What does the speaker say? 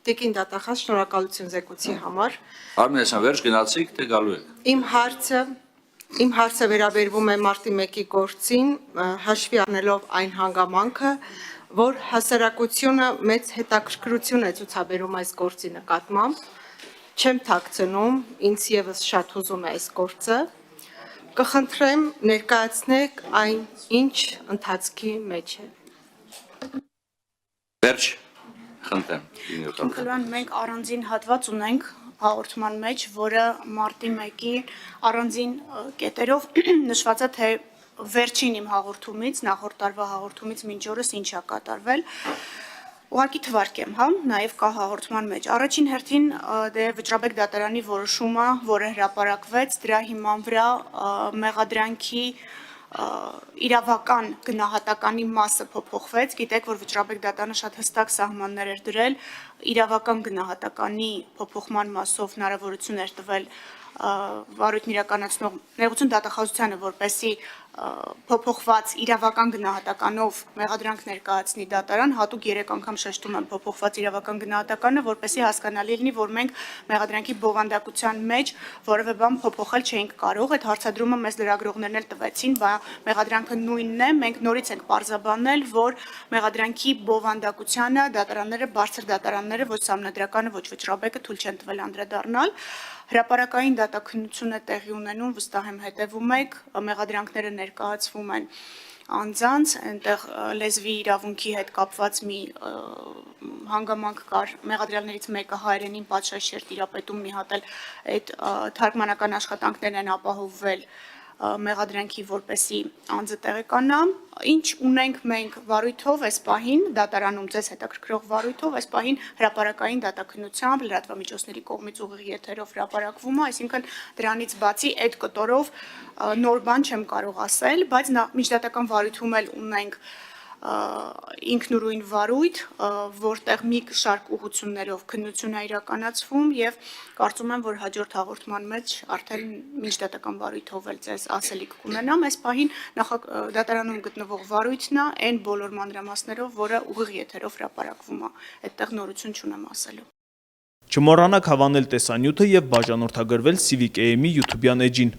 Տիկին դատախազ, շնորհակալություն զեկույցի համար։ Արմեն Հասյան, վերջ գնացիք, թե գալու եք։ Իմ հարցը վերաբերվում է մարտի 1-ի գործին, հաշվի առնելով այն հանգամանքը, որ հասարակությունը մեծ հետաքրքրություն է ցուցաբերում այս գործի նկատմամբ, չեմ թաքցնում, ինձ եւս շատ հուզում է այս գործը, կխնդրեմ ներկայացնեք այն, ինչ ընթացքի մեջ է։ Վերջ, խնդրեմ։ Քնքլյան, մենք առանձին հատված ունենք հաղորդման մեջ, որը մարտի 1-ի առանձին կետերով նշված է, թե վերջին իմ հաղորդումից, նախորդ տարվա հաղորդումից մինչ օրս ինչ է կատարվել։ Ուղղակի թվարկեմ, նաև կա հաղորդման մեջ։ Առաջին հերթին Վճռաբեկ դատարանի որոշումը, որը հրապարակվեց, դրա հիման վրա մեղադրանքի իրավական գնահատականի մասը փոփոխվեց, գիտեք, որ Վճռաբեկ դատարանը շատ հստակ սահմաններ էր դրել, իրավական գնահատականի փոփոխման մասով հնարավորություն էր տվել վարույթն իրականացնող նեղություն դատախազությանը, որպեսզի փոփոխված իրավական գնահատականով մեղադրանք ներկայացնի դատարան, հատուկ 3 անգամ շեշտում եմ փոփոխված իրավական գնահատականը, որպեսզի հասկանալի լինի, որ մենք մեղադրանքի բովանդակության մեջ որևէ բան փոփոխել չէինք կարող, այդ հարցադրումը մեզ լրագրողներն էլ տվեցին, մեղադրանքը նույնն է, մենք նորից ենք պարզաբանել, որ մեղադրանքի բովանդակությանը դատարանները, բարձր դատարանները, ոչ սահմանադրականը, ոչ Վճռաբեկը թույլ չեն տվել անդրադառնալ։ Հրապարակային դատաքննություն է տեղի ունենում, վստահ եմ հետևում եք, մեղադրանքները ներկայացվում են անձանց, այնտեղ լեզվի իրավունքի հետ կապված մի հանգամանք կար, մեղադրյալներից մեկը հայերենին պատշաճ չէր տիրապետում, մի հատ էլ այդ թարգմանական աշխատանքներն են ապահովվել մեղադրանքի, որպեսի անձը տեղեկանա, ինչ ունենք մենք վարույթով այս պահին, դատարանում ձեզ հետաքրքրող վարույթով, այս պահին հրապարակային դատաքննությամբ, լրատվամիջոցների կողմից ուղիղ եթերով հրապարակվում է, այսինքն դրանից բացի այդ կտորով նոր բան չեմ կարող ասել, բայց միջդատական վարույթում էլ ունենք ինքնուրույն վարույթ, որտեղ մի շարք ուղղություններով քննություն է իրականացվում եւ կարծում եմ, որ հաջորդ հաղորդման մեջ արդեն միջդատական վարույթով էլ ձեզ ասելիք կունենամ, այս պահին դատարանում գտնվող վարույթն է այն բոլոր մանրամասներով, որը ուղիղ եթերով հրապարակվում է, այդտեղ նորություն չունեմ ասելու։ Չմոռանաք հավանել տեսանյութը եւ բաժանորդագրվել Civic AM-ի YouTube-յան էջին։